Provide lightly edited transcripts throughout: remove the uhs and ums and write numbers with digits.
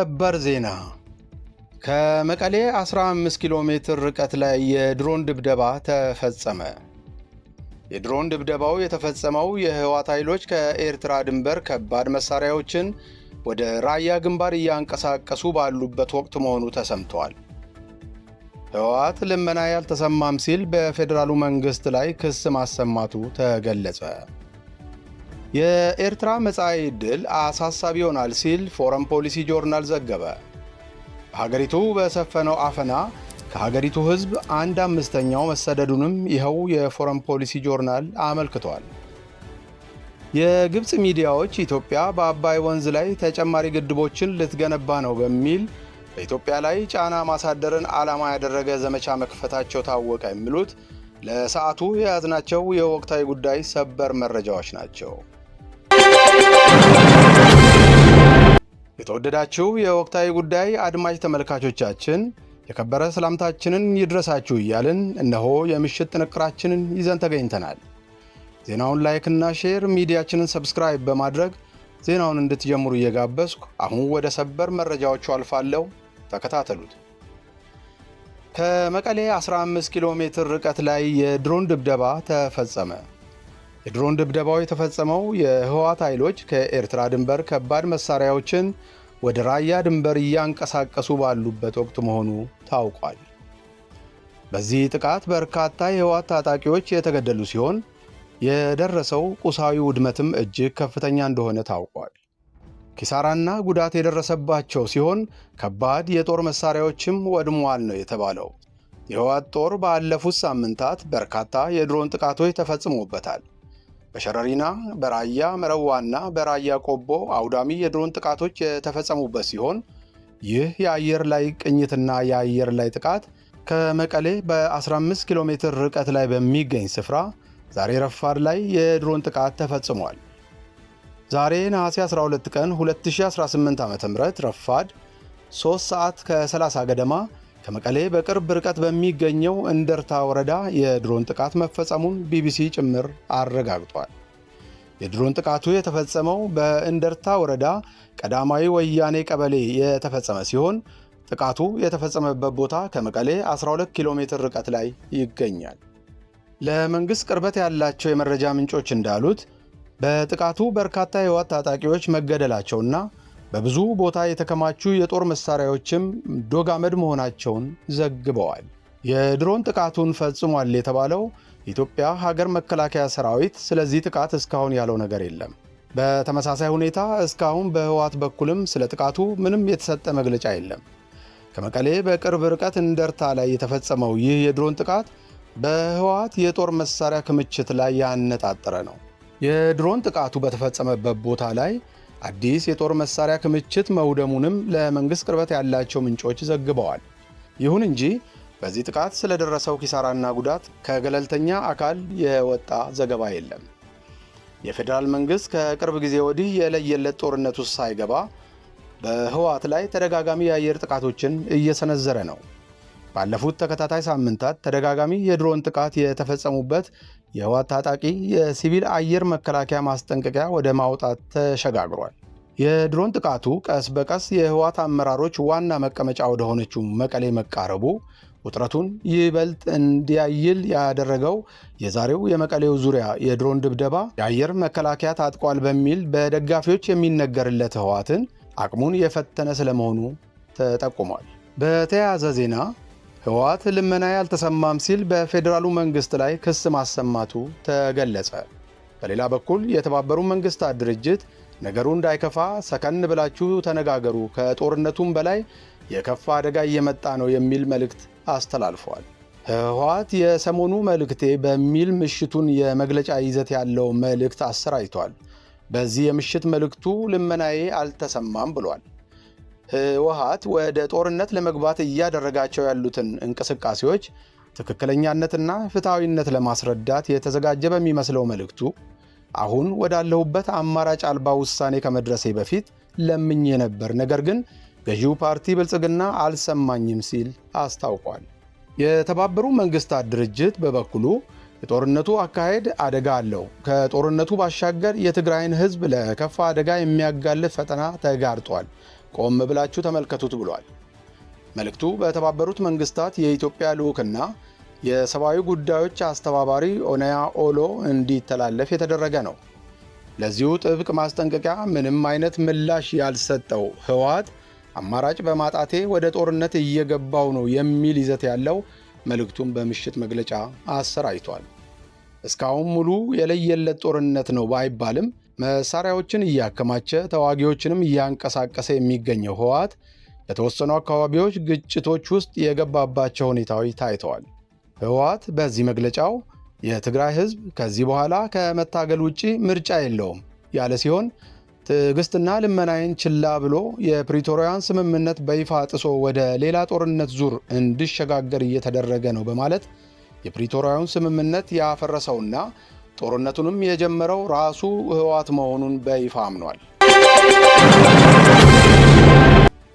ሰበር ዜና ከመቀሌ 15 ኪሎ ሜትር ርቀት ላይ የድሮን ድብደባ ተፈጸመ። የድሮን ድብደባው የተፈጸመው የህወሓት ኃይሎች ከኤርትራ ድንበር ከባድ መሳሪያዎችን ወደ ራያ ግንባር እያንቀሳቀሱ ባሉበት ወቅት መሆኑ ተሰምቷል። ህወሓት ልመና ያልተሰማም ሲል በፌዴራሉ መንግስት ላይ ክስ ማሰማቱ ተገለጸ። የኤርትራ መጻኢ ዕድል አሳሳቢ ይሆናል ሲል ፎረም ፖሊሲ ጆርናል ዘገበ። በሀገሪቱ በሰፈነው አፈና ከሀገሪቱ ህዝብ 1/5ኛው መሰደዱንም ይኸው የፎረም ፖሊሲ ጆርናል አመልክቷል። የግብፅ ሚዲያዎች ኢትዮጵያ በአባይ ወንዝ ላይ ተጨማሪ ግድቦችን ልትገነባ ነው በሚል በኢትዮጵያ ላይ ጫና ማሳደርን ዓላማ ያደረገ ዘመቻ መክፈታቸው ታወቀ። የሚሉት ለሰዓቱ የያዝናቸው የወቅታዊ ጉዳይ ሰበር መረጃዎች ናቸው። የተወደዳችሁ የወቅታዊ ጉዳይ አድማጭ ተመልካቾቻችን የከበረ ሰላምታችንን ይድረሳችሁ እያልን እነሆ የምሽት ጥንቅራችንን ይዘን ተገኝተናል። ዜናውን ላይክና ሼር፣ ሚዲያችንን ሰብስክራይብ በማድረግ ዜናውን እንድትጀምሩ እየጋበዝኩ አሁን ወደ ሰበር መረጃዎቹ አልፋለሁ። ተከታተሉት። ከመቀሌ 15 ኪሎ ሜትር ርቀት ላይ የድሮን ድብደባ ተፈጸመ። የድሮን ድብደባው የተፈጸመው የህወሓት ኃይሎች ከኤርትራ ድንበር ከባድ መሳሪያዎችን ወደ ራያ ድንበር እያንቀሳቀሱ ባሉበት ወቅት መሆኑ ታውቋል። በዚህ ጥቃት በርካታ የህወሓት ታጣቂዎች የተገደሉ ሲሆን የደረሰው ቁሳዊ ውድመትም እጅግ ከፍተኛ እንደሆነ ታውቋል። ኪሳራና ጉዳት የደረሰባቸው ሲሆን ከባድ የጦር መሳሪያዎችም ወድመዋል ነው የተባለው። የህወሓት ጦር ባለፉት ሳምንታት በርካታ የድሮን ጥቃቶች ተፈጽሞበታል። በሸረሪና፣ በራያ መረዋና በራያ ቆቦ አውዳሚ የድሮን ጥቃቶች የተፈጸሙበት ሲሆን ይህ የአየር ላይ ቅኝትና የአየር ላይ ጥቃት ከመቀሌ በ15 ኪሎ ሜትር ርቀት ላይ በሚገኝ ስፍራ ዛሬ ረፋድ ላይ የድሮን ጥቃት ተፈጽሟል። ዛሬ ነሐሴ 12 ቀን 2018 ዓ.ም ረፋድ 3 ሰዓት ከ30 ገደማ ከመቀሌ በቅርብ ርቀት በሚገኘው እንደርታ ወረዳ የድሮን ጥቃት መፈጸሙን ቢቢሲ ጭምር አረጋግጧል። የድሮን ጥቃቱ የተፈጸመው በእንደርታ ወረዳ ቀዳማዊ ወያኔ ቀበሌ የተፈጸመ ሲሆን ጥቃቱ የተፈጸመበት ቦታ ከመቀሌ 12 ኪሎ ሜትር ርቀት ላይ ይገኛል። ለመንግስት ቅርበት ያላቸው የመረጃ ምንጮች እንዳሉት በጥቃቱ በርካታ የህወሓት ታጣቂዎች መገደላቸውና በብዙ ቦታ የተከማቹ የጦር መሳሪያዎችም ዶግ አመድ መሆናቸውን ዘግበዋል። የድሮን ጥቃቱን ፈጽሟል የተባለው የኢትዮጵያ ሀገር መከላከያ ሰራዊት ስለዚህ ጥቃት እስካሁን ያለው ነገር የለም። በተመሳሳይ ሁኔታ እስካሁን በህወሓት በኩልም ስለ ጥቃቱ ምንም የተሰጠ መግለጫ የለም። ከመቀሌ በቅርብ ርቀት እንደርታ ላይ የተፈጸመው ይህ የድሮን ጥቃት በህወሓት የጦር መሳሪያ ክምችት ላይ ያነጣጠረ ነው። የድሮን ጥቃቱ በተፈጸመበት ቦታ ላይ አዲስ የጦር መሳሪያ ክምችት መውደሙንም ለመንግስት ቅርበት ያላቸው ምንጮች ዘግበዋል። ይሁን እንጂ በዚህ ጥቃት ስለደረሰው ኪሳራና ጉዳት ከገለልተኛ አካል የወጣ ዘገባ የለም። የፌዴራል መንግስት ከቅርብ ጊዜ ወዲህ የለየለት ጦርነት ውስጥ ሳይገባ በህወሓት ላይ ተደጋጋሚ የአየር ጥቃቶችን እየሰነዘረ ነው። ባለፉት ተከታታይ ሳምንታት ተደጋጋሚ የድሮን ጥቃት የተፈጸሙበት የህወሓት ታጣቂ የሲቪል አየር መከላከያ ማስጠንቀቂያ ወደ ማውጣት ተሸጋግሯል። የድሮን ጥቃቱ ቀስ በቀስ የህወሓት አመራሮች ዋና መቀመጫ ወደ ሆነችው መቀሌ መቃረቡ ውጥረቱን ይበልጥ እንዲያይል ያደረገው የዛሬው የመቀሌው ዙሪያ የድሮን ድብደባ የአየር መከላከያ ታጥቋል በሚል በደጋፊዎች የሚነገርለት ህወሓትን አቅሙን የፈተነ ስለመሆኑ ተጠቁሟል። በተያያዘ ዜና ህወሓት ልመና ያልተሰማም ሲል በፌዴራሉ መንግስት ላይ ክስ ማሰማቱ ተገለጸ። በሌላ በኩል የተባበሩት መንግስታት ድርጅት ነገሩ እንዳይከፋ ሰከን ብላችሁ ተነጋገሩ፣ ከጦርነቱም በላይ የከፋ አደጋ እየመጣ ነው የሚል መልእክት አስተላልፏል። ህወሓት የሰሞኑ መልእክቴ በሚል ምሽቱን የመግለጫ ይዘት ያለው መልእክት አሰራጭቷል። በዚህ የምሽት መልእክቱ ልመናዬ አልተሰማም ብሏል። ህወሓት ወደ ጦርነት ለመግባት እያደረጋቸው ያሉትን እንቅስቃሴዎች ትክክለኛነትና ፍትሐዊነት ለማስረዳት የተዘጋጀ በሚመስለው መልእክቱ አሁን ወዳለሁበት አማራጭ አልባ ውሳኔ ከመድረሴ በፊት ለምኜ ነበር፣ ነገር ግን ገዢው ፓርቲ ብልጽግና አልሰማኝም ሲል አስታውቋል። የተባበሩት መንግስታት ድርጅት በበኩሉ የጦርነቱ አካሄድ አደጋ አለው፣ ከጦርነቱ ባሻገር የትግራይን ህዝብ ለከፋ አደጋ የሚያጋልጥ ፈተና ተጋርጧል፣ ቆም ብላችሁ ተመልከቱት ብሏል። መልእክቱ በተባበሩት መንግስታት የኢትዮጵያ ልዑክና የሰብአዊ ጉዳዮች አስተባባሪ ኦነያ ኦሎ እንዲተላለፍ የተደረገ ነው። ለዚሁ ጥብቅ ማስጠንቀቂያ ምንም አይነት ምላሽ ያልሰጠው ህወሓት አማራጭ በማጣቴ ወደ ጦርነት እየገባው ነው የሚል ይዘት ያለው መልእክቱን በምሽት መግለጫ አሰራጭቷል። እስካሁን ሙሉ የለየለት ጦርነት ነው ባይባልም መሳሪያዎችን እያከማቸ ተዋጊዎችንም እያንቀሳቀሰ የሚገኘው ህወሓት ለተወሰኑ አካባቢዎች ግጭቶች ውስጥ የገባባቸው ሁኔታዎች ታይተዋል። ህወሓት በዚህ መግለጫው የትግራይ ህዝብ ከዚህ በኋላ ከመታገል ውጪ ምርጫ የለውም ያለ ሲሆን ትዕግስትና ልመናዬን ችላ ብሎ የፕሪቶሪያን ስምምነት በይፋ ጥሶ ወደ ሌላ ጦርነት ዙር እንዲሸጋገር እየተደረገ ነው በማለት የፕሪቶሪያውን ስምምነት ያፈረሰውና ጦርነቱንም የጀመረው ራሱ ህወሓት መሆኑን በይፋ አምኗል።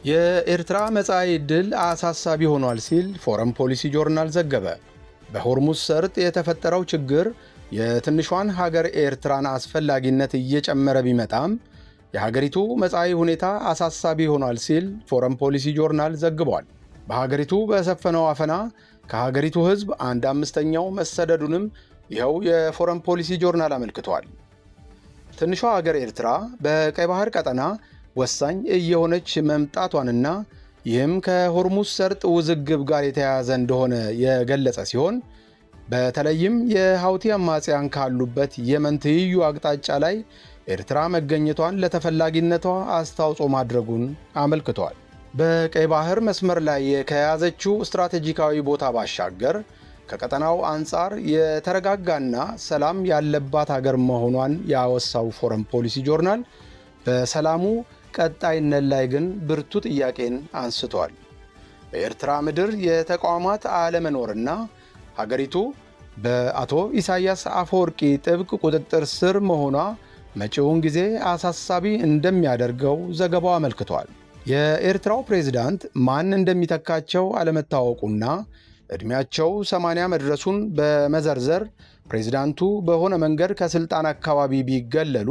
የኤርትራ መጻኢ ዕድል አሳሳቢ ሆኗል ሲል ፎረን ፖሊሲ ጆርናል ዘገበ። በሆርሙዝ ሰርጥ የተፈጠረው ችግር የትንሿን ሀገር ኤርትራን አስፈላጊነት እየጨመረ ቢመጣም የሀገሪቱ መጻኢ ሁኔታ አሳሳቢ ሆኗል ሲል ፎረን ፖሊሲ ጆርናል ዘግቧል። በሀገሪቱ በሰፈነው አፈና ከሀገሪቱ ህዝብ 1/5ኛው መሰደዱንም ይኸው የፎረን ፖሊሲ ጆርናል አመልክቷል። ትንሿ ሀገር ኤርትራ በቀይ ባህር ቀጠና ወሳኝ እየሆነች መምጣቷንና ይህም ከሆርሙዝ ሰርጥ ውዝግብ ጋር የተያያዘ እንደሆነ የገለጸ ሲሆን በተለይም የሃውቲ አማጽያን ካሉበት የመን ትይዩ አቅጣጫ ላይ ኤርትራ መገኘቷን ለተፈላጊነቷ አስተዋጽኦ ማድረጉን አመልክቷል። በቀይ ባህር መስመር ላይ ከያዘችው ስትራቴጂካዊ ቦታ ባሻገር ከቀጠናው አንጻር የተረጋጋና ሰላም ያለባት ሀገር መሆኗን ያወሳው ፎረን ፖሊሲ ጆርናል በሰላሙ ቀጣይነት ላይ ግን ብርቱ ጥያቄን አንስቷል። በኤርትራ ምድር የተቋማት አለመኖርና ሀገሪቱ በአቶ ኢሳያስ አፈወርቂ ጥብቅ ቁጥጥር ስር መሆኗ መጪውን ጊዜ አሳሳቢ እንደሚያደርገው ዘገባው አመልክቷል። የኤርትራው ፕሬዝዳንት ማን እንደሚተካቸው አለመታወቁና ዕድሜያቸው 80 መድረሱን በመዘርዘር ፕሬዝዳንቱ በሆነ መንገድ ከስልጣን አካባቢ ቢገለሉ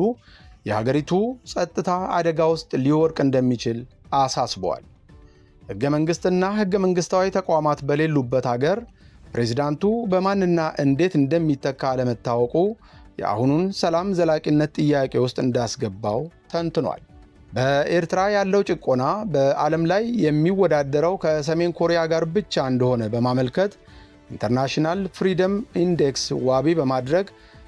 የሀገሪቱ ጸጥታ አደጋ ውስጥ ሊወድቅ እንደሚችል አሳስበዋል። ሕገ መንግሥትና ሕገ መንግሥታዊ ተቋማት በሌሉበት ሀገር ፕሬዝዳንቱ በማንና እንዴት እንደሚተካ አለመታወቁ የአሁኑን ሰላም ዘላቂነት ጥያቄ ውስጥ እንዳስገባው ተንትኗል። በኤርትራ ያለው ጭቆና በዓለም ላይ የሚወዳደረው ከሰሜን ኮሪያ ጋር ብቻ እንደሆነ በማመልከት ኢንተርናሽናል ፍሪደም ኢንዴክስ ዋቢ በማድረግ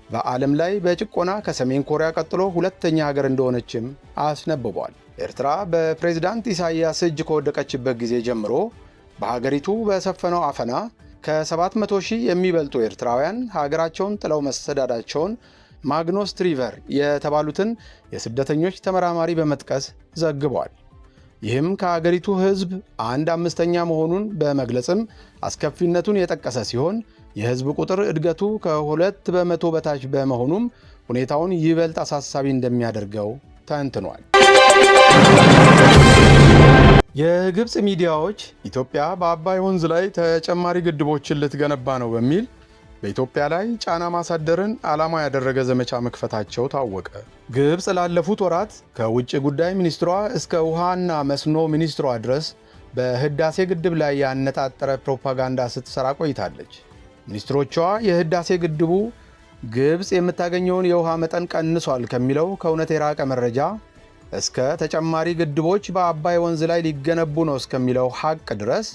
በዓለም ላይ በጭቆና ከሰሜን ኮሪያ ቀጥሎ ሁለተኛ ሀገር እንደሆነችም አስነብቧል። ኤርትራ በፕሬዝዳንት ኢሳያስ እጅ ከወደቀችበት ጊዜ ጀምሮ በሀገሪቱ በሰፈነው አፈና ከ700 ሺህ የሚበልጡ ኤርትራውያን ሀገራቸውን ጥለው መሰዳዳቸውን ማግኖስ ትሪቨር የተባሉትን የስደተኞች ተመራማሪ በመጥቀስ ዘግቧል። ይህም ከሀገሪቱ ሕዝብ 1/5ኛ መሆኑን በመግለጽም አስከፊነቱን የጠቀሰ ሲሆን የሕዝብ ቁጥር እድገቱ ከ2 በመቶ በታች በመሆኑም ሁኔታውን ይበልጥ አሳሳቢ እንደሚያደርገው ተንትኗል። የግብፅ ሚዲያዎች ኢትዮጵያ በአባይ ወንዝ ላይ ተጨማሪ ግድቦችን ልትገነባ ነው በሚል በኢትዮጵያ ላይ ጫና ማሳደርን ዓላማ ያደረገ ዘመቻ መክፈታቸው ታወቀ። ግብፅ ላለፉት ወራት ከውጭ ጉዳይ ሚኒስትሯ እስከ ውሃና መስኖ ሚኒስትሯ ድረስ በህዳሴ ግድብ ላይ ያነጣጠረ ፕሮፓጋንዳ ስትሰራ ቆይታለች። ሚኒስትሮቿ የህዳሴ ግድቡ ግብፅ የምታገኘውን የውሃ መጠን ቀንሷል ከሚለው ከእውነት የራቀ መረጃ እስከ ተጨማሪ ግድቦች በአባይ ወንዝ ላይ ሊገነቡ ነው እስከሚለው ሐቅ ድረስ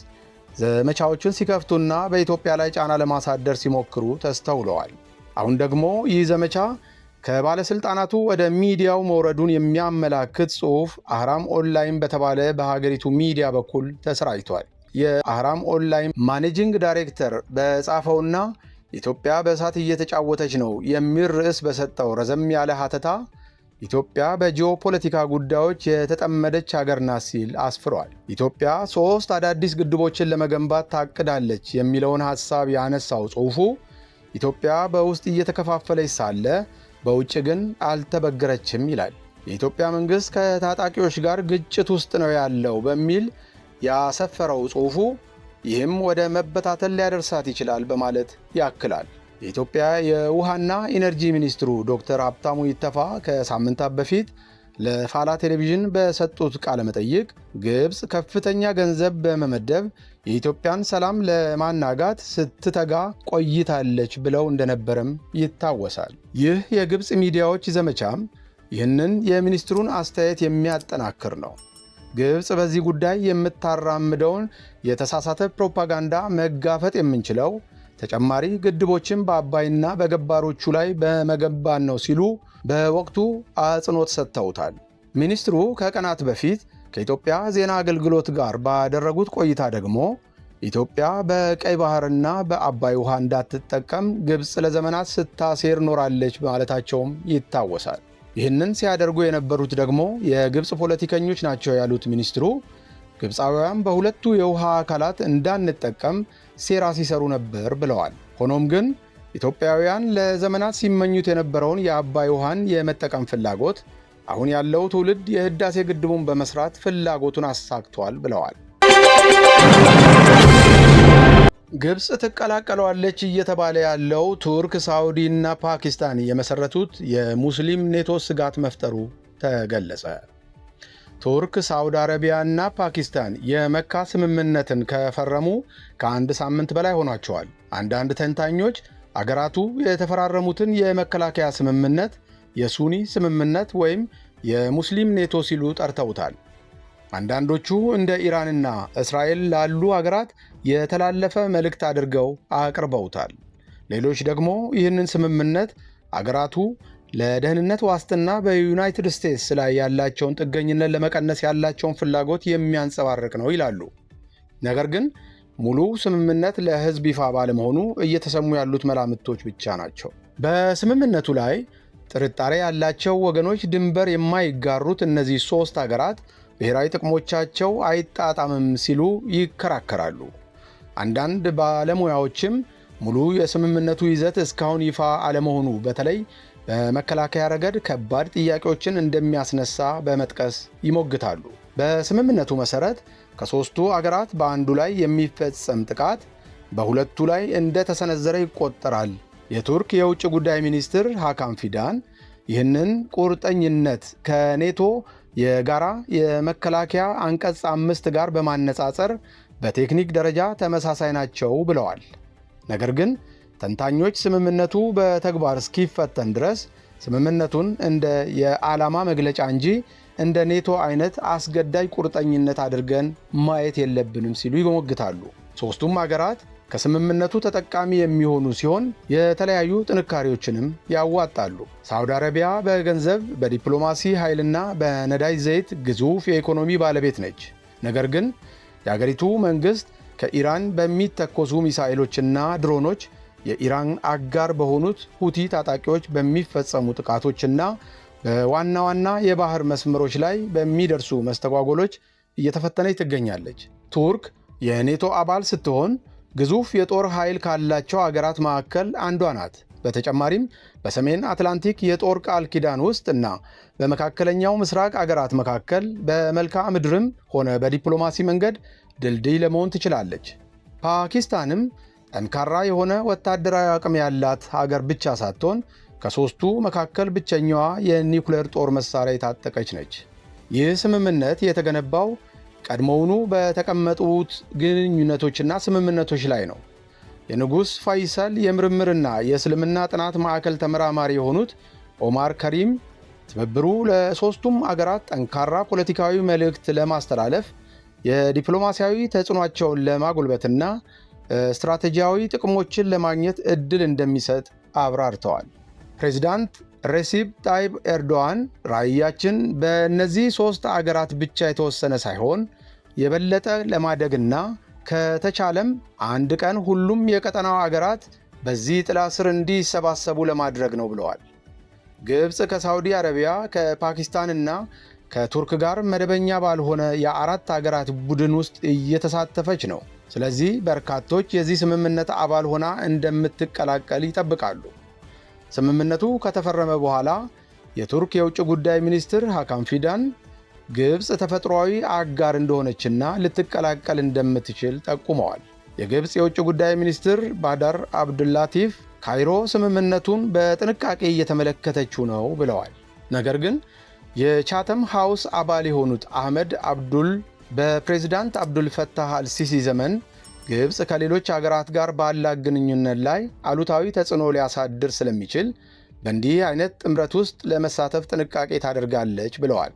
ዘመቻዎችን ሲከፍቱና በኢትዮጵያ ላይ ጫና ለማሳደር ሲሞክሩ ተስተውለዋል። አሁን ደግሞ ይህ ዘመቻ ከባለስልጣናቱ ወደ ሚዲያው መውረዱን የሚያመላክት ጽሑፍ አህራም ኦንላይን በተባለ በሀገሪቱ ሚዲያ በኩል ተሰራጭቷል። የአህራም ኦንላይን ማኔጂንግ ዳይሬክተር በጻፈውና ኢትዮጵያ በእሳት እየተጫወተች ነው የሚል ርዕስ በሰጠው ረዘም ያለ ሀተታ ኢትዮጵያ በጂኦፖለቲካ ጉዳዮች የተጠመደች ሀገር ናት ሲል አስፍሯል። ኢትዮጵያ 3 አዳዲስ ግድቦችን ለመገንባት ታቅዳለች የሚለውን ሐሳብ ያነሳው ጽሑፉ ኢትዮጵያ በውስጥ እየተከፋፈለች ሳለ በውጭ ግን አልተበገረችም ይላል። የኢትዮጵያ መንግሥት ከታጣቂዎች ጋር ግጭት ውስጥ ነው ያለው በሚል ያሰፈረው ጽሑፉ ይህም ወደ መበታተን ሊያደርሳት ይችላል በማለት ያክላል። የኢትዮጵያ የውሃና ኢነርጂ ሚኒስትሩ ዶክተር ሀብታሙ ኢተፋ ከሳምንታት በፊት ለፋላ ቴሌቪዥን በሰጡት ቃለ መጠይቅ ግብፅ ከፍተኛ ገንዘብ በመመደብ የኢትዮጵያን ሰላም ለማናጋት ስትተጋ ቆይታለች ብለው እንደነበረም ይታወሳል። ይህ የግብፅ ሚዲያዎች ዘመቻም ይህንን የሚኒስትሩን አስተያየት የሚያጠናክር ነው። ግብፅ በዚህ ጉዳይ የምታራምደውን የተሳሳተ ፕሮፓጋንዳ መጋፈጥ የምንችለው ተጨማሪ ግድቦችን በአባይና በገባሮቹ ላይ በመገንባት ነው ሲሉ በወቅቱ አጽንኦት ሰጥተውታል። ሚኒስትሩ ከቀናት በፊት ከኢትዮጵያ ዜና አገልግሎት ጋር ባደረጉት ቆይታ ደግሞ ኢትዮጵያ በቀይ ባህርና በአባይ ውሃ እንዳትጠቀም ግብፅ ለዘመናት ስታሴር ኖራለች ማለታቸውም ይታወሳል። ይህንን ሲያደርጉ የነበሩት ደግሞ የግብፅ ፖለቲከኞች ናቸው ያሉት ሚኒስትሩ ግብፃውያን በሁለቱ የውሃ አካላት እንዳንጠቀም ሴራ ሲሰሩ ነበር ብለዋል። ሆኖም ግን ኢትዮጵያውያን ለዘመናት ሲመኙት የነበረውን የአባይ ውሃን የመጠቀም ፍላጎት አሁን ያለው ትውልድ የህዳሴ ግድቡን በመስራት ፍላጎቱን አሳክቷል ብለዋል። ግብፅ ትቀላቀለዋለች እየተባለ ያለው ቱርክ፣ ሳዑዲ እና ፓኪስታን የመሰረቱት የሙስሊም ኔቶ ስጋት መፍጠሩ ተገለጸ። ቱርክ፣ ሳዑዲ አረቢያ እና ፓኪስታን የመካ ስምምነትን ከፈረሙ ከአንድ ሳምንት በላይ ሆኗቸዋል። አንዳንድ ተንታኞች አገራቱ የተፈራረሙትን የመከላከያ ስምምነት የሱኒ ስምምነት ወይም የሙስሊም ኔቶ ሲሉ ጠርተውታል። አንዳንዶቹ እንደ ኢራንና እስራኤል ላሉ አገራት የተላለፈ መልእክት አድርገው አቅርበውታል። ሌሎች ደግሞ ይህንን ስምምነት አገራቱ ለደህንነት ዋስትና በዩናይትድ ስቴትስ ላይ ያላቸውን ጥገኝነት ለመቀነስ ያላቸውን ፍላጎት የሚያንጸባርቅ ነው ይላሉ። ነገር ግን ሙሉ ስምምነት ለሕዝብ ይፋ ባለመሆኑ እየተሰሙ ያሉት መላምቶች ብቻ ናቸው። በስምምነቱ ላይ ጥርጣሬ ያላቸው ወገኖች ድንበር የማይጋሩት እነዚህ ሦስት አገራት ብሔራዊ ጥቅሞቻቸው አይጣጣምም ሲሉ ይከራከራሉ። አንዳንድ ባለሙያዎችም ሙሉ የስምምነቱ ይዘት እስካሁን ይፋ አለመሆኑ በተለይ በመከላከያ ረገድ ከባድ ጥያቄዎችን እንደሚያስነሳ በመጥቀስ ይሞግታሉ። በስምምነቱ መሠረት ከሦስቱ አገራት በአንዱ ላይ የሚፈጸም ጥቃት በሁለቱ ላይ እንደተሰነዘረ ይቆጠራል። የቱርክ የውጭ ጉዳይ ሚኒስትር ሃካን ፊዳን ይህንን ቁርጠኝነት ከኔቶ የጋራ የመከላከያ አንቀጽ 5 ጋር በማነጻጸር በቴክኒክ ደረጃ ተመሳሳይ ናቸው ብለዋል። ነገር ግን ተንታኞች ስምምነቱ በተግባር እስኪፈተን ድረስ ስምምነቱን እንደ የዓላማ መግለጫ እንጂ እንደ ኔቶ አይነት አስገዳጅ ቁርጠኝነት አድርገን ማየት የለብንም ሲሉ ይሞግታሉ። ሦስቱም አገራት ከስምምነቱ ተጠቃሚ የሚሆኑ ሲሆን የተለያዩ ጥንካሬዎችንም ያዋጣሉ። ሳዑዲ አረቢያ በገንዘብ በዲፕሎማሲ ኃይልና በነዳጅ ዘይት ግዙፍ የኢኮኖሚ ባለቤት ነች። ነገር ግን የአገሪቱ መንግሥት ከኢራን በሚተኮሱ ሚሳኤሎችና ድሮኖች የኢራን አጋር በሆኑት ሁቲ ታጣቂዎች በሚፈጸሙ ጥቃቶችና በዋና ዋና የባህር መስመሮች ላይ በሚደርሱ መስተጓጎሎች እየተፈተነች ትገኛለች። ቱርክ የኔቶ አባል ስትሆን ግዙፍ የጦር ኃይል ካላቸው አገራት መካከል አንዷ ናት። በተጨማሪም በሰሜን አትላንቲክ የጦር ቃል ኪዳን ውስጥ እና በመካከለኛው ምስራቅ አገራት መካከል በመልክዓ ምድርም ሆነ በዲፕሎማሲ መንገድ ድልድይ ለመሆን ትችላለች። ፓኪስታንም ጠንካራ የሆነ ወታደራዊ አቅም ያላት ሀገር ብቻ ሳትሆን ከሦስቱ መካከል ብቸኛዋ የኒውክሌር ጦር መሳሪያ የታጠቀች ነች። ይህ ስምምነት የተገነባው ቀድሞውኑ በተቀመጡት ግንኙነቶችና ስምምነቶች ላይ ነው። የንጉሥ ፋይሰል የምርምርና የእስልምና ጥናት ማዕከል ተመራማሪ የሆኑት ኦማር ከሪም ትብብሩ ለሦስቱም አገራት ጠንካራ ፖለቲካዊ መልእክት ለማስተላለፍ፣ የዲፕሎማሲያዊ ተጽዕኖአቸውን ለማጎልበትና ስትራቴጂያዊ ጥቅሞችን ለማግኘት ዕድል እንደሚሰጥ አብራርተዋል። ፕሬዚዳንት ሬሲፕ ታይብ ኤርዶዋን ራዕያችን በእነዚህ ሦስት አገራት ብቻ የተወሰነ ሳይሆን የበለጠ ለማደግና ከተቻለም አንድ ቀን ሁሉም የቀጠናው አገራት በዚህ ጥላ ስር እንዲሰባሰቡ ለማድረግ ነው ብለዋል። ግብፅ ከሳዑዲ አረቢያ ከፓኪስታንና ከቱርክ ጋር መደበኛ ባልሆነ የአራት አገራት ቡድን ውስጥ እየተሳተፈች ነው። ስለዚህ በርካቶች የዚህ ስምምነት አባል ሆና እንደምትቀላቀል ይጠብቃሉ። ስምምነቱ ከተፈረመ በኋላ የቱርክ የውጭ ጉዳይ ሚኒስትር ሃካን ፊዳን ግብፅ ተፈጥሯዊ አጋር እንደሆነችና ልትቀላቀል እንደምትችል ጠቁመዋል። የግብፅ የውጭ ጉዳይ ሚኒስትር ባዳር አብዱላቲፍ ካይሮ ስምምነቱን በጥንቃቄ እየተመለከተችው ነው ብለዋል። ነገር ግን የቻተም ሃውስ አባል የሆኑት አህመድ አብዱል በፕሬዝዳንት አብዱል ፈታህ አልሲሲ ዘመን ግብፅ ከሌሎች አገራት ጋር ባላት ግንኙነት ላይ አሉታዊ ተጽዕኖ ሊያሳድር ስለሚችል በእንዲህ አይነት ጥምረት ውስጥ ለመሳተፍ ጥንቃቄ ታደርጋለች ብለዋል።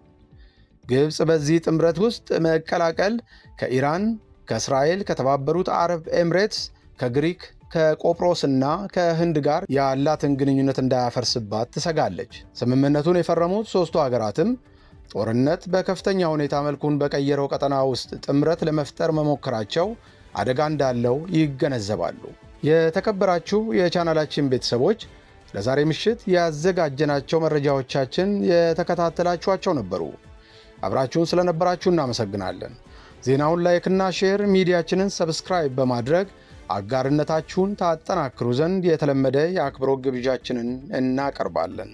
ግብፅ በዚህ ጥምረት ውስጥ መቀላቀል ከኢራን፣ ከእስራኤል፣ ከተባበሩት አረብ ኤምሬትስ፣ ከግሪክ፣ ከቆጵሮስና ከህንድ ጋር ያላትን ግንኙነት እንዳያፈርስባት ትሰጋለች። ስምምነቱን የፈረሙት ሦስቱ አገራትም ጦርነት በከፍተኛ ሁኔታ መልኩን በቀየረው ቀጠና ውስጥ ጥምረት ለመፍጠር መሞከራቸው አደጋ እንዳለው ይገነዘባሉ። የተከበራችሁ የቻናላችን ቤተሰቦች ለዛሬ ምሽት ያዘጋጀናቸው መረጃዎቻችን የተከታተላችኋቸው ነበሩ። አብራችሁን ስለነበራችሁ እናመሰግናለን። ዜናውን ላይክና ሼር፣ ሚዲያችንን ሰብስክራይብ በማድረግ አጋርነታችሁን ታጠናክሩ ዘንድ የተለመደ የአክብሮት ግብዣችንን እናቀርባለን።